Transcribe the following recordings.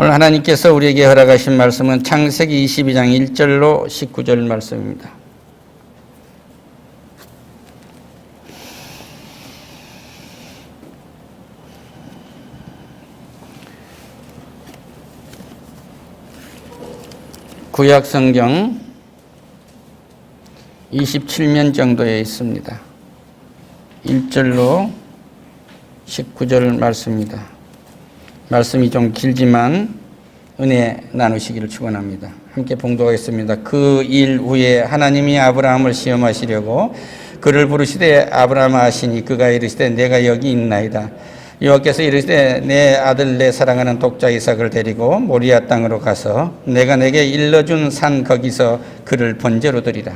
오늘 하나님께서 우리에게 허락하신 말씀은 창세기 22장 1절로 19절 말씀입니다. 구약 성경 27면 정도에 있습니다. 1절로 19절 말씀입니다. 말씀이 좀 길지만 은혜 나누시기를 축원합니다. 함께 봉독하겠습니다. 그 일 후에 하나님이 아브라함을 시험하시려고 그를 부르시되 아브라함아 하시니 그가 이르시되 내가 여기 있나이다. 여호와께서 이르시되 내 아들 내 사랑하는 독자 이삭을 데리고 모리아 땅으로 가서 내가 내게 일러준 산 거기서 그를 번제로 드리라.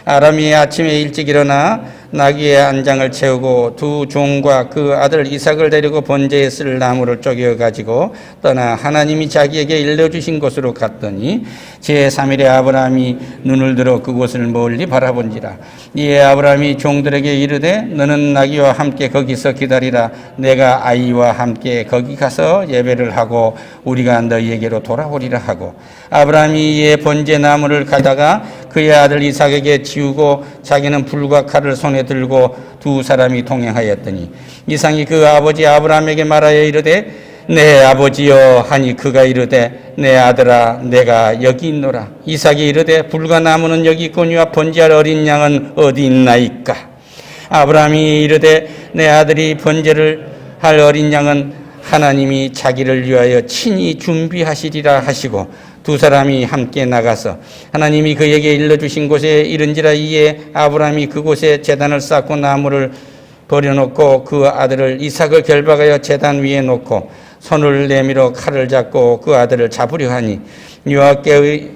아람이 아침에 일찍 일어나 나귀의 안장을 채우고 두 종과 그 아들 이삭을 데리고 번제에 쓸 나무를 쪼개 가지고 떠나 하나님이 자기에게 일러주신 곳으로 갔더니 제3일에 아브라함이 눈을 들어 그곳을 멀리 바라본지라. 이에 아브라함이 종들에게 이르되 너는 나귀와 함께 거기서 기다리라. 내가 아이와 함께 거기 가서 예배를 하고 우리가 너희에게로 돌아오리라 하고 아브라함이 이에 번제 나무를 가다가 그의 아들 이삭에게 지우고 자기는 불과 칼을 손에 들고 두 사람이 동행하였더니 이삭이 그 아버지 아브라함에게 말하여 이르되 내 아버지여 하니 그가 이르되 내 아들아 내가 여기 있노라. 이삭이 이르되 불과 나무는 여기 있거니와 번제할 어린 양은 어디 있나이까. 아브라함이 이르되 내 아들이 번제를 할 어린 양은 하나님이 자기를 위하여 친히 준비하시리라 하시고 두 사람이 함께 나가서 하나님이 그에게 일러주신 곳에 이른지라. 이에 아브라함이 그곳에 제단을 쌓고 나무를 버려놓고 그 아들을 이삭을 결박하여 제단 위에 놓고 손을 내밀어 칼을 잡고 그 아들을 잡으려 하니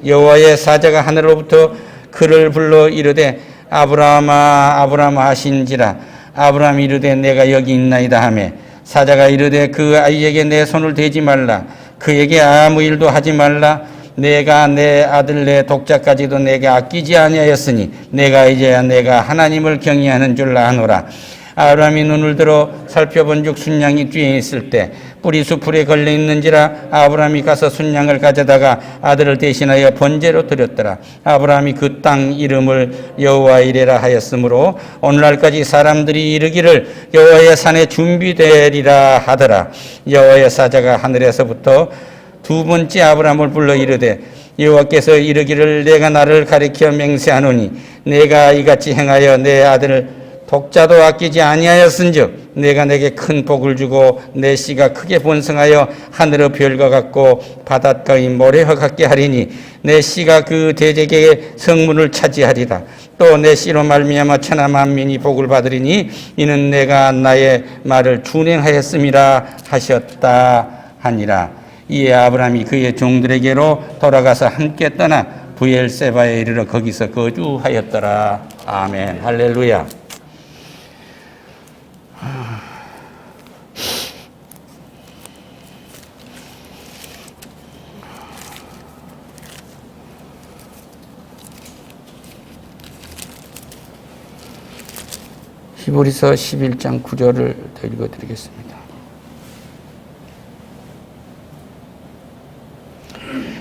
여호와의 사자가 하늘로부터 그를 불러 이르되 아브라함아 아브라함아 하신지라. 아브라함이 이르되 내가 여기 있나이다 하매 사자가 이르되 그 아이에게 내 손을 대지 말라. 그에게 아무 일도 하지 말라. 내가 내 아들 내 독자까지도 내게 아끼지 아니하였으니 내가 이제야 내가 하나님을 경외하는 줄 아노라. 아브라함이 눈을 들어 살펴본즉 순양이 뒤에 있을 때 뿔이 수풀에 걸려 있는지라. 아브라함이 가서 순양을 가져다가 아들을 대신하여 번제로 드렸더라. 아브라함이 그 땅 이름을 여호와 이레라 하였으므로 오늘날까지 사람들이 이르기를 여호와의 산에 준비되리라 하더라. 여호와의 사자가 하늘에서부터 두 번째 아브라함을 불러 이르되 여호와께서 이르기를 내가 나를 가리켜 맹세하노니 내가 이같이 행하여 내 아들을 독자도 아끼지 아니하였은즉 내가 내게 큰 복을 주고 내 씨가 크게 번성하여 하늘의 별과 같고 바닷가의 모래와 같게 하리니 내 씨가 그 대적의 성문을 차지하리라. 또 내 씨로 말미암아 천하 만민이 복을 받으리니 이는 내가 나의 말을 준행하였음이라 하셨다 하니라. 이에 아브라함이 그의 종들에게로 돌아가서 함께 떠나 부엘세바에 이르러 거기서 거주하였더라. 아멘. 할렐루야. 히브리서 11장 9절을 더 읽어드리겠습니다.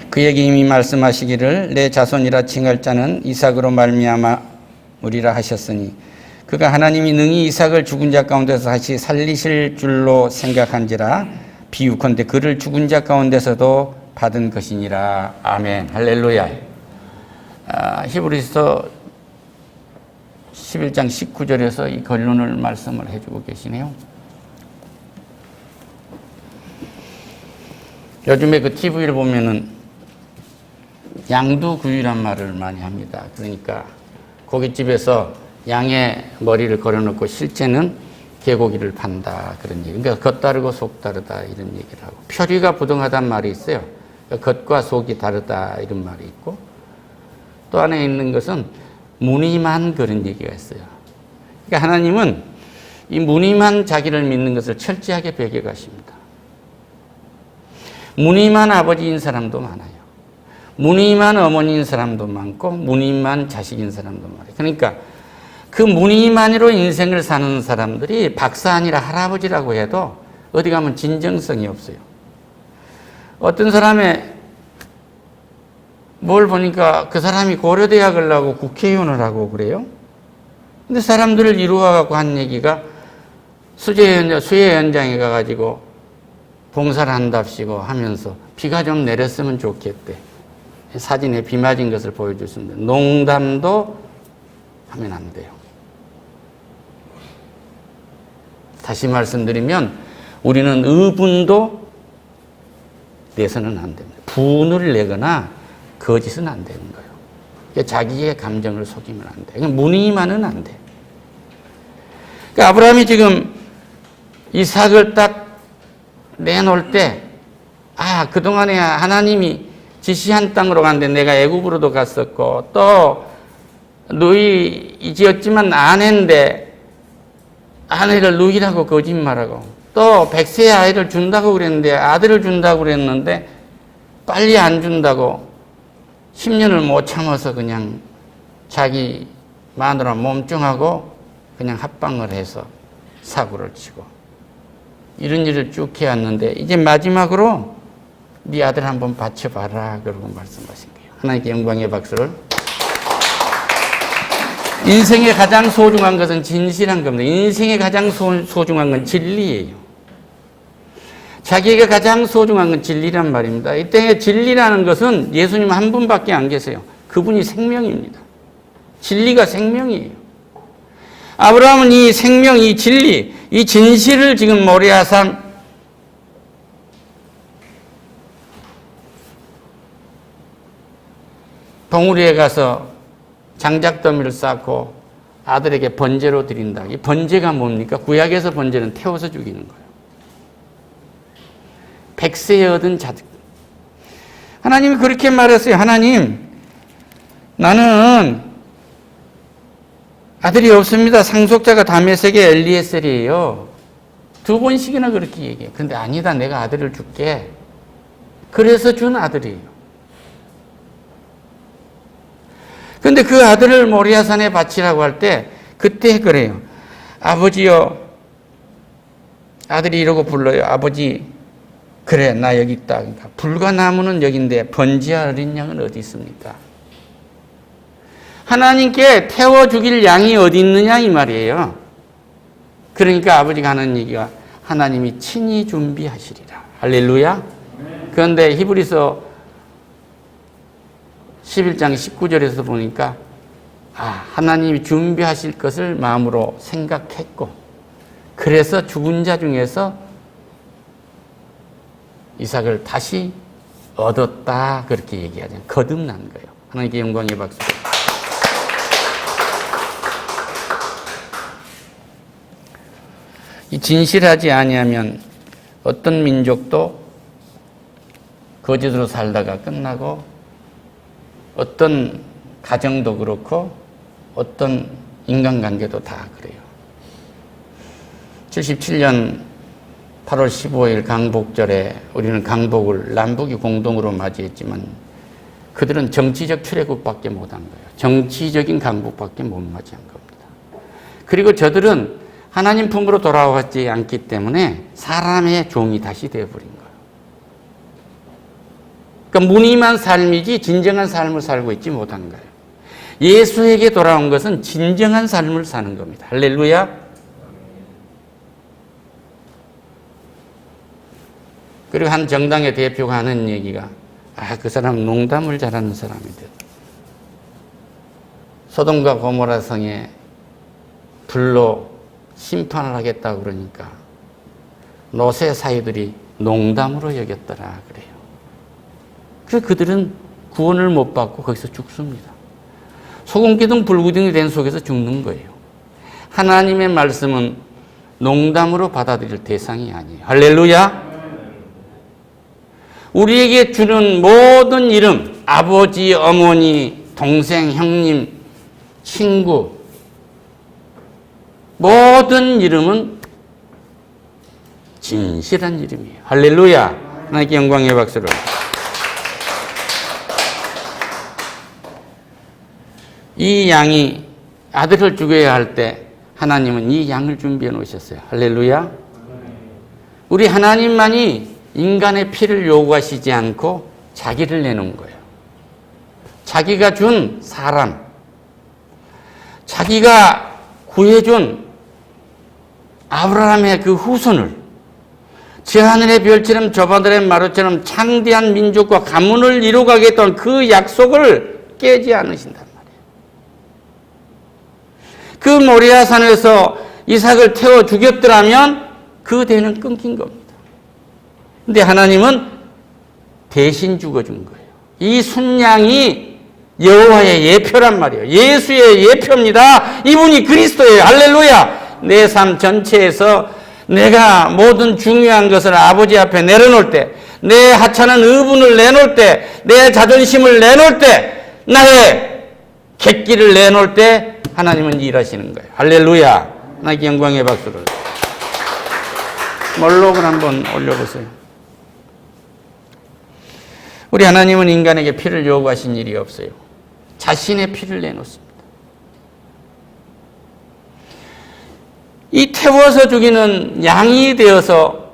그에게 이미 말씀하시기를 내 자손이라 칭할 자는 이삭으로 말미암으리라 하셨으니 그가 하나님이 능히 이삭을 죽은 자 가운데서 다시 살리실 줄로 생각한지라. 비유컨대 그를 죽은 자 가운데서도 받은 것이니라. 아멘. 할렐루야. 히브리서 11장 19절에서 이 결론을 말씀을 해주고 계시네요. 요즘에 그 TV를 보면은 양두구이란 말을 많이 합니다. 그러니까 고깃집에서 양의 머리를 걸어놓고 실제는 개고기를 판다 그런 얘기. 그러니까 겉 다르고 속 다르다 이런 얘기를 하고 표리가 부동하다는 말이 있어요. 그러니까 겉과 속이 다르다 이런 말이 있고 또 안에 있는 것은 무늬만 그런 얘기가 있어요. 그러니까 하나님은 이 무늬만 자기를 믿는 것을 철저하게 배격하십니다. 무늬만 아버지인 사람도 많아요. 무늬만 어머니인 사람도 많고 무늬만 자식인 사람도 많아요. 그러니까 그 무늬만으로 인생을 사는 사람들이 박사 아니라 할아버지라고 해도 어디 가면 진정성이 없어요. 어떤 사람의 뭘 보니까 그 사람이 고려대학을 나오고 국회의원을 하고 그래요. 근데 사람들을 이루어갖고 한 얘기가 수해 현장에 가가지고 봉사를 한답시고 하면서 비가 좀 내렸으면 좋겠대. 사진에 비 맞은 것을 보여줬습니다. 농담도 하면 안 돼요. 다시 말씀드리면 우리는 의분도 내서는 안 됩니다. 분을 내거나 거짓은 안 되는 거예요. 그러니까 자기의 감정을 속이면 안 돼. 그냥 무늬만은 안 돼. 그러니까 아브라함이 지금 이삭을 딱 내놓을 때, 그동안에 하나님이 지시한 땅으로 갔는데 내가 애굽으로도 갔었고, 또 누이지었지만 아내인데 아내를 누이라고 거짓말하고, 또 100세의 아이를 준다고 그랬는데 아들을 준다고 그랬는데 빨리 안 준다고 10년을 못 참아서 그냥 자기 마누라 몸뚱하고 그냥 합방을 해서 사고를 치고 이런 일을 쭉 해왔는데 이제 마지막으로 네 아들 한번 바쳐봐라 그러고 말씀하신 거예요. 하나님께 영광의 박수를. 인생의 가장 소중한 것은 진실한 겁니다. 인생의 가장 소중한 건 진리예요. 자기에게 가장 소중한 건 진리란 말입니다. 이 땅에 진리라는 것은 예수님 한 분밖에 안 계세요. 그분이 생명입니다. 진리가 생명이에요. 아브라함은 이 생명, 이 진리, 이 진실을 지금 모리아산 봉우리에 가서 장작더미를 쌓고 아들에게 번제로 드린다. 이 번제가 뭡니까? 구약에서 번제는 태워서 죽이는 거예요. 100세에 얻은 자득. 하나님이 그렇게 말했어요. 하나님, 나는 아들이 없습니다. 상속자가 다메섹의 엘리에셀이에요. 2번씩이나 그렇게 얘기해요. 근데 아니다. 내가 아들을 줄게. 그래서 준 아들이에요. 근데 그 아들을 모리아산에 바치라고 할 때 그때 그래요. 아버지요. 아들이 이러고 불러요. 아버지, 그래, 나 여기 있다. 그러니까 불가나무는 여기인데 번지와 어린 양은 어디 있습니까? 하나님께 태워 죽일 양이 어디 있느냐 이 말이에요. 그러니까 아버지가 하는 얘기가 하나님이 친히 준비하시리라. 할렐루야. 그런데 히브리서 11장 19절에서 보니까 하나님이 준비하실 것을 마음으로 생각했고 그래서 죽은 자 중에서 이삭을 다시 얻었다 그렇게 얘기하죠. 거듭난 거예요. 하나님께 영광의 박수. 이 진실하지 아니하면 어떤 민족도 거짓으로 살다가 끝나고 어떤 가정도 그렇고 어떤 인간관계도 다 그래요. 77년 8월 15일 강복절에 우리는 강복을 남북이 공동으로 맞이했지만 그들은 정치적 출애굽밖에 못한 거예요. 정치적인 강복밖에 못 맞이한 겁니다. 그리고 저들은 하나님 품으로 돌아오지 않기 때문에 사람의 종이 다시 되어버린 거예요. 그러니까 무늬만 삶이지 진정한 삶을 살고 있지 못한 거예요. 예수에게 돌아온 것은 진정한 삶을 사는 겁니다. 할렐루야. 그리고 한 정당의 대표가 하는 얘기가 그 사람 농담을 잘하는 사람이다. 소돔과 고모라 성에 불로 심판을 하겠다고 그러니까 노세 사이들이 농담으로 여겼더라 그래요. 그래서 그들은 구원을 못 받고 거기서 죽습니다. 소금기둥 불기둥이 된 속에서 죽는 거예요. 하나님의 말씀은 농담으로 받아들일 대상이 아니에요. 할렐루야. 우리에게 주는 모든 이름, 아버지, 어머니, 동생, 형님, 친구, 모든 이름은 진실한 이름이에요. 할렐루야. 하나님께 영광의 박수를. 이 양이 아들을 죽여야 할 때 하나님은 이 양을 준비해 놓으셨어요. 할렐루야. 우리 하나님만이 인간의 피를 요구하시지 않고 자기를 내놓은 거예요. 자기가 준 사람, 자기가 구해준 아브라함의 그 후손을 저 하늘의 별처럼 저 바다의 마루처럼 창대한 민족과 가문을 이루가겠다는 그 약속을 깨지 않으신단 말이에요. 그 모리아 산에서 이삭을 태워 죽였더라면 그 대는 끊긴 겁니다. 근데 하나님은 대신 죽어준 거예요. 이 순양이 여호와의 예표란 말이에요. 예수의 예표입니다. 이분이 그리스도예요. 할렐루야. 내 삶 전체에서 내가 모든 중요한 것을 아버지 앞에 내려놓을 때, 내 하찮은 의분을 내놓을 때, 내 자존심을 내놓을 때, 나의 객기를 내놓을 때 하나님은 일하시는 거예요. 할렐루야. 하나님께 영광의 박수를. 몰록을 한번 올려보세요. 우리 하나님은 인간에게 피를 요구하신 일이 없어요. 자신의 피를 내놓습니다. 이 태워서 죽이는 양이 되어서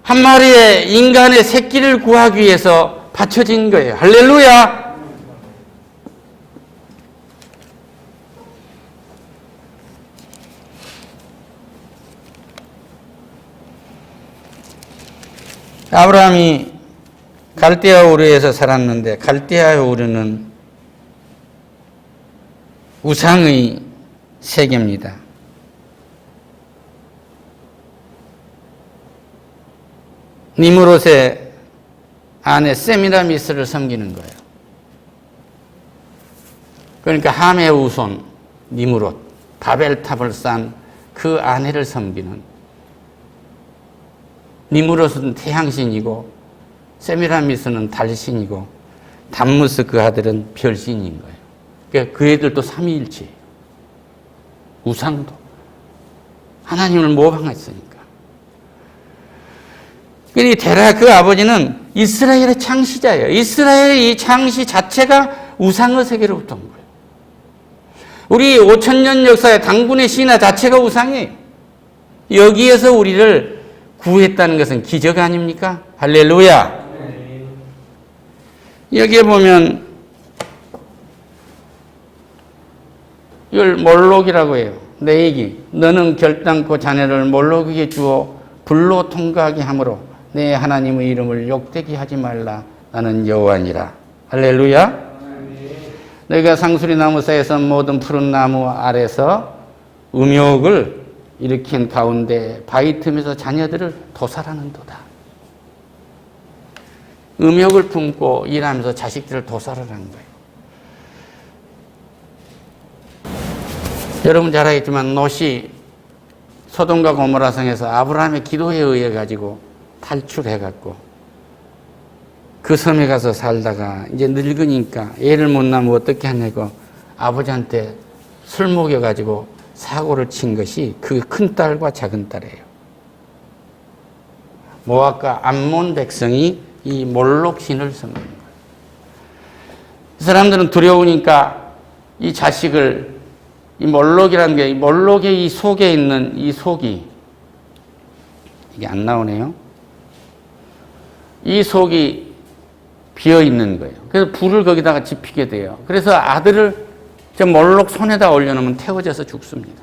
한 마리의 인간의 새끼를 구하기 위해서 바쳐진 거예요. 할렐루야! 아브라함이 갈대아 우르에서 살았는데 갈대아 우르는 우상의 세계입니다. 니므롯의 아내 세미라미스를 섬기는 거예요. 그러니까 함의 후손 니므롯, 바벨탑을 쌓은 그 아내를 섬기는, 니므롯은 태양신이고 세미라미스는 달신이고 담무스 그 아들은 별신인 거예요. 그러니까 그 애들도 삼위일체예요. 우상도 하나님을 모방했으니까. 그러니 데라 그 아버지는 이스라엘의 창시자예요. 이스라엘의 이 창시 자체가 우상의 세계로부터 온 거예요. 우리 5,000년 역사의 당군의 신화 자체가 우상이에요. 여기에서 우리를 구했다는 것은 기적 아닙니까? 할렐루야. 여기에 보면 이걸 몰록이라고 해요. 내 얘기. 너는 결단코 자네를 몰록에게 주어 불로 통과하게 하므로 내 하나님의 이름을 욕되게 하지 말라. 나는 여호와니라. 할렐루야. 너희가 상수리 나무 사이에서 모든 푸른 나무 아래서 음욕을 일으킨 가운데 바위 틈에서 자녀들을 도살하는도다. 음욕을 품고 일하면서 자식들을 도살을 한 거예요. 여러분 잘 알겠지만 롯이 소돔과 고모라 성에서 아브라함의 기도에 의해 가지고 탈출해갖고 그 섬에 가서 살다가 이제 늙으니까 애를 못 낳으면 어떻게 하냐고 아버지한테 술 먹여가지고 사고를 친 것이 그 큰 딸과 작은 딸이에요. 모압과 암몬 백성이 이 몰록 신을 섬기는 거예요. 이 사람들은 두려우니까 이 자식을 이 몰록이라는 게 몰록의 이 속에 있는 이 속이 이게 안 나오네요. 이 속이 비어 있는 거예요. 그래서 불을 거기다가 지피게 돼요. 그래서 아들을 저 몰록 손에다 올려놓으면 태워져서 죽습니다.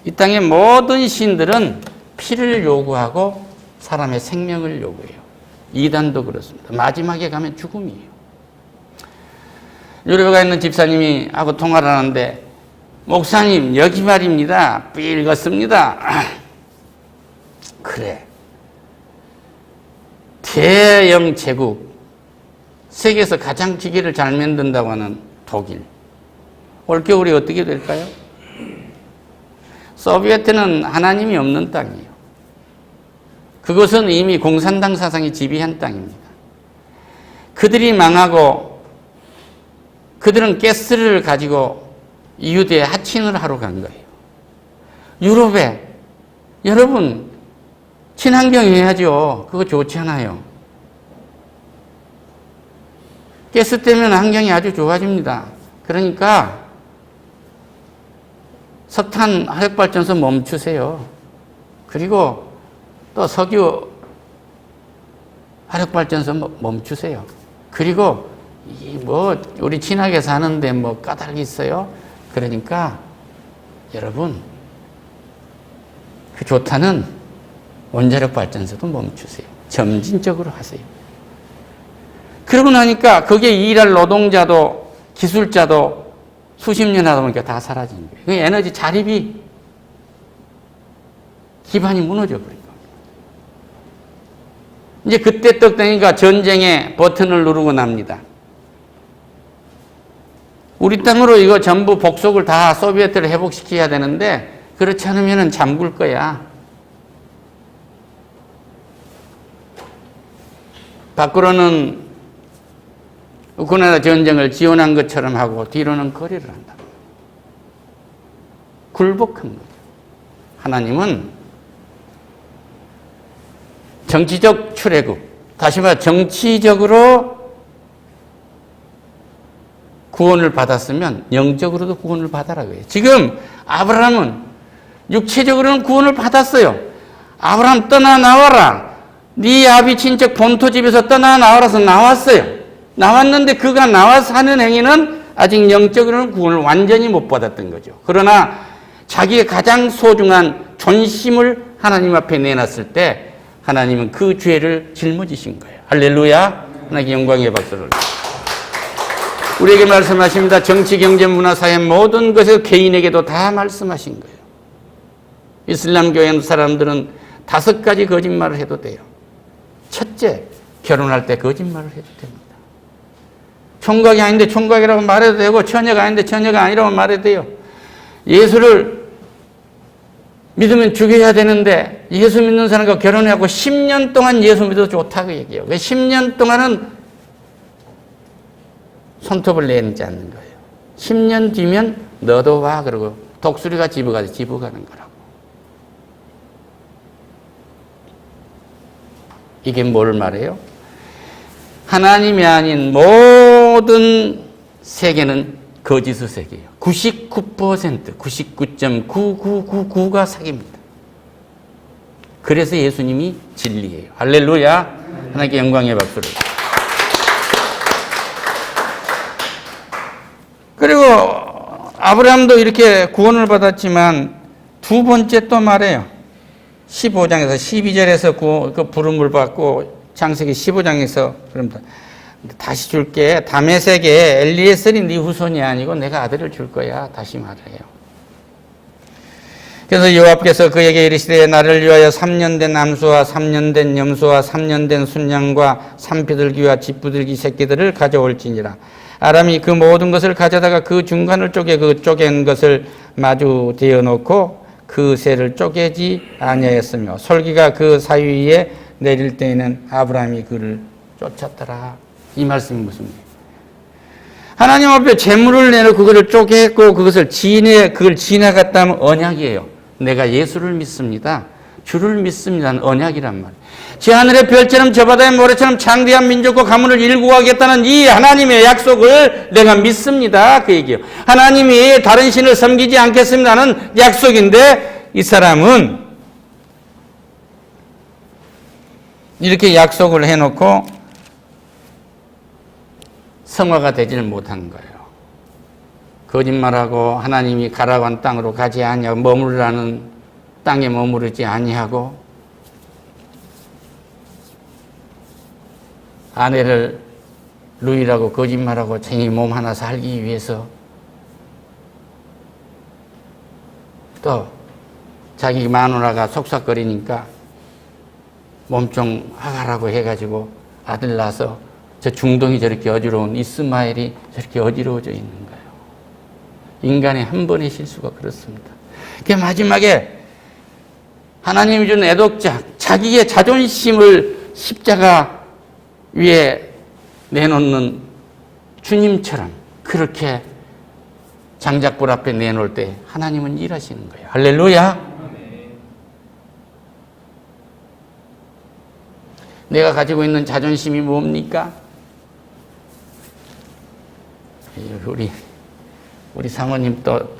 이 땅의 모든 신들은 피를 요구하고 사람의 생명을 요구해요. 이단도 그렇습니다. 마지막에 가면 죽음이에요. 유럽에 있는 집사님이 하고 통화를 하는데 목사님 여기 말입니다. 삘겋습니다. 그래. 대영 제국 세계에서 가장 기계를 잘 만든다고 하는 독일. 올겨울이 어떻게 될까요? 소비에트는 하나님이 없는 땅이에요. 그것은 이미 공산당 사상이 지배한 땅입니다. 그들이 망하고 그들은 가스를 가지고 유대에 하친을 하러 간 거예요. 유럽에 여러분 친환경 해야죠. 그거 좋잖아요. 가스 때문에 환경이 아주 좋아집니다. 그러니까 석탄 화력발전소 멈추세요. 그리고 또 석유 화력발전소 멈추세요. 그리고 우리 친하게 사는데 까닭이 있어요? 그러니까 여러분, 그 좋다는 원자력 발전소도 멈추세요. 점진적으로 하세요. 그러고 나니까 거기에 일할 노동자도 기술자도 수십 년 하다 보니까 다 사라진 거예요. 그 에너지 자립이 기반이 무너져 버린 겁니다. 이제 그때 떡되니까 전쟁의 버튼을 누르고 납니다. 우리 땅으로 이거 전부 복속을 다 소비에트를 회복시켜야 되는데 그렇지 않으면 잠글 거야. 밖으로는 우크라이나 전쟁을 지원한 것처럼 하고 뒤로는 거래를 한다. 굴복한 거죠. 하나님은 정치적 출애굽, 다시 말해 정치적으로 구원을 받았으면 영적으로도 구원을 받아라고 해요. 지금 아브라함은 육체적으로는 구원을 받았어요. 아브라함 떠나 나와라. 네 아비 친척 본토 집에서 떠나 나와라서 나왔어요. 나왔는데 그가 나와서 하는 행위는 아직 영적으로는 구원을 완전히 못 받았던 거죠. 그러나 자기의 가장 소중한 존심을 하나님 앞에 내놨을 때 하나님은 그 죄를 짊어지신 거예요. 할렐루야. 하나님께 영광의 박수를. 우리에게 말씀하십니다. 정치, 경제, 문화, 사회 모든 것을 개인에게도 다 말씀하신 거예요. 이슬람 교회 사람들은 5가지 거짓말을 해도 돼요. 첫째, 결혼할 때 거짓말을 해도 됩니다. 총각이 아닌데 총각이라고 말해도 되고 처녀가 아닌데 처녀가 아니라고 말해도 돼요. 예수를 믿으면 죽여야 되는데 예수 믿는 사람과 결혼하고 10년 동안 예수 믿어도 좋다고 얘기해요. 10년 동안은 손톱을 내리지 않는 거예요. 10년 뒤면 너도 와 그러고 독수리가 집어가는 거라고. 이게 뭘 말해요? 하나님이 아닌 모든 세계는 거짓의 세계예요. 99%, 99.9999가 사기입니다. 그래서 예수님이 진리예요. 할렐루야. 하나님께 영광의 박수를. 그리고 아브라함도 이렇게 구원을 받았지만 두 번째 또 말해요. 15장에서 12절에서 그 부름을 받고 창세기 15장에서 그럽니다. 다시 줄게. 다메섹에 엘리에셀이 네 후손이 아니고 내가 아들을 줄 거야. 다시 말해요. 그래서 여호와께서 그에게 이르시되 나를 위하여 3년 된 암수와 3년 된 염소와 3년 된 순양과 산비둘기와 집부들기 새끼들을 가져올지니라. 아람이 그 모든 것을 가져다가 그 중간을 쪼개 그 쪼갠 것을 마주 대어 놓고 그 새를 쪼개지 아니하였으며 솔기가 그 사위에 내릴 때에는 아브라함이 그를 쫓았더라. 이 말씀이 무슨 말이에요? 하나님 앞에 재물을 내놓고 그것을 쪼개고 그걸 지나갔다면 언약이에요. 내가 예수를 믿습니다. 주를 믿습니다는 언약이란 말이에요. 제 하늘의 별처럼 저 바다의 모래처럼 창대한 민족과 가문을 일구하겠다는 이 하나님의 약속을 내가 믿습니다. 그 얘기예요. 하나님이 다른 신을 섬기지 않겠습니다는 약속인데 이 사람은 이렇게 약속을 해놓고 성화가 되지를 못한 거예요. 거짓말하고 하나님이 가라고 한 땅으로 가지 아니하고 머무르라는 땅에 머무르지 아니하고 아내를 루이라고 거짓말하고 자기 몸 하나 살기 위해서 또 자기 마누라가 속삭거리니까 몸종 하가라고 해가지고 아들 낳아서 저 중동이 저렇게 어지러운 이스마엘이 저렇게 어지러워져 있는 거예요. 인간의 한 번의 실수가 그렇습니다. 그 마지막에 하나님이 준 애독자, 자기의 자존심을 십자가 위에 내놓는 주님처럼 그렇게 장작불 앞에 내놓을 때 하나님은 일하시는 거예요. 할렐루야. 내가 가지고 있는 자존심이 뭡니까? 우리 사모님 또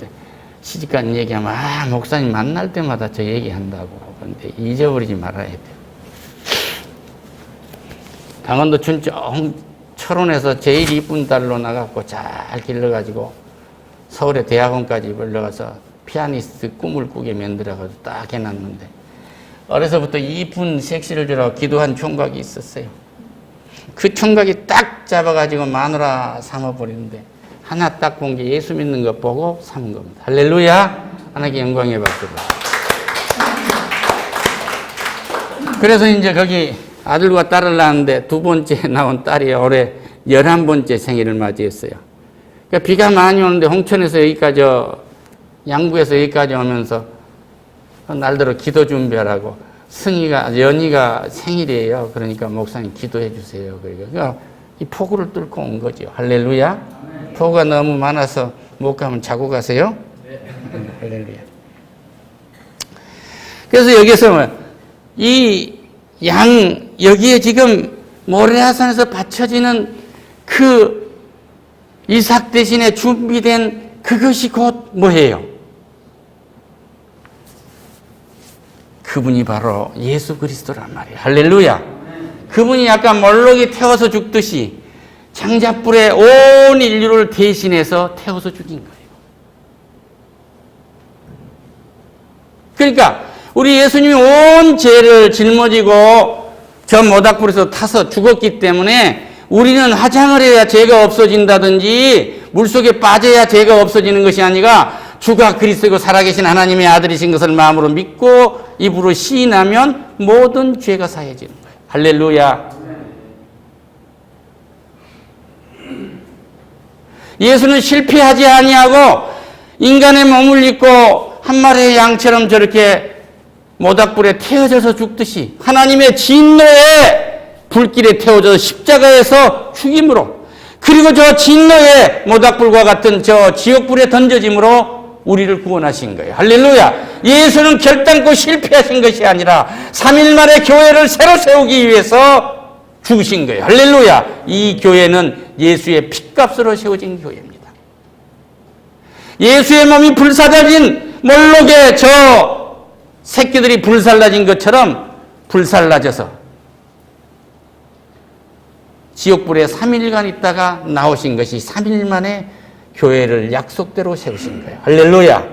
시집간 얘기하면 목사님 만날 때마다 저 얘기한다고. 그런데 잊어버리지 말아야 돼요. 강원도 춘청 철원에서 제일 이쁜 딸로 나갔고 잘 길러가지고 서울의 대학원까지 올라가서 피아니스트 꿈을 꾸게 만들어가지고 딱 해놨는데 어려서부터 이쁜 색시를 주라고 기도한 총각이 있었어요. 그 총각이 딱 잡아가지고 마누라 삼아버리는데 하나 딱 본 게 예수 믿는 것 보고 삼은 겁니다. 할렐루야! 하나님께 영광의 박수를. 그래서 이제 거기 아들과 딸을 낳았는데 두 번째 나온 딸이 올해 11번째 생일을 맞이했어요. 그러니까 비가 많이 오는데 홍천에서 여기까지, 양구에서 여기까지 오면서 날들어 기도 준비하라고 연희가 생일이에요. 그러니까 목사님 기도해 주세요. 그러니까 이 폭우를 뚫고 온 거죠. 할렐루야. 폭우가 너무 많아서 못 가면 자고 가세요. 할렐루야. 그래서 여기서 여기에 지금 모레아산에서 바쳐지는 그 이삭 대신에 준비된 그것이 곧 뭐예요? 그분이 바로 예수 그리스도란 말이에요. 할렐루야. 그분이 약간 몰록이 태워서 죽듯이 장자불에 온 인류를 대신해서 태워서 죽인 거예요. 그러니까 우리 예수님이 온 죄를 짊어지고 저 모닥불에서 타서 죽었기 때문에 우리는 화장을 해야 죄가 없어진다든지 물속에 빠져야 죄가 없어지는 것이 아니라 주가 그리스도이고 살아계신 하나님의 아들이신 것을 마음으로 믿고 입으로 시인하면 모든 죄가 사해지는 거예요. 할렐루야. 예수는 실패하지 아니하고 인간의 몸을 입고 한 마리의 양처럼 저렇게 모닥불에 태워져서 죽듯이 하나님의 진노의 불길에 태워져서 십자가에서 죽임으로, 그리고 저 진노의 모닥불과 같은 저 지옥불에 던져짐으로 우리를 구원하신 거예요. 할렐루야. 예수는 결단코 실패하신 것이 아니라 3일 만에 교회를 새로 세우기 위해서 죽으신 거예요. 할렐루야. 이 교회는 예수의 핏값으로 세워진 교회입니다. 예수의 몸이 불사라진 몰록의 저 새끼들이 불살라진 것처럼 불살라져서 지옥불에 3일간 있다가 나오신 것이 3일 만에 교회를 약속대로 세우신 거예요. 할렐루야.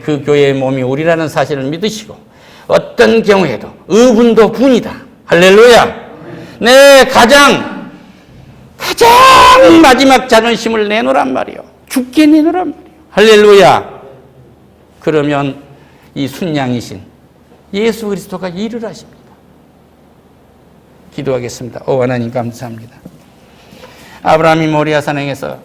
그 교회의 몸이 우리라는 사실을 믿으시고 어떤 경우에도 의분도 분이다. 할렐루야. 내 가장 마지막 자존심을 내놓으란 말이요. 죽게 내놓으란 말이요. 할렐루야. 그러면 이 순양이신 예수 그리스도가 일을 하십니다. 기도하겠습니다. 하나님 감사합니다. 아브라함이 모리아산에서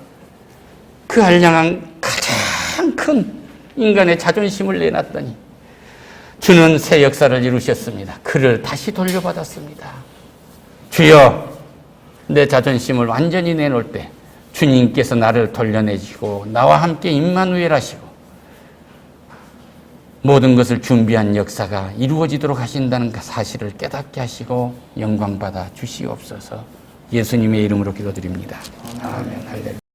그 한량한 가장 큰 인간의 자존심을 내놨더니 주는 새 역사를 이루셨습니다. 그를 다시 돌려받았습니다. 주여, 내 자존심을 완전히 내놓을 때 주님께서 나를 돌려내시고 나와 함께 임마누엘 하시고 모든 것을 준비한 역사가 이루어지도록 하신다는 그 사실을 깨닫게 하시고 영광받아 주시옵소서. 예수님의 이름으로 기도드립니다. 아멘. 할렐루야.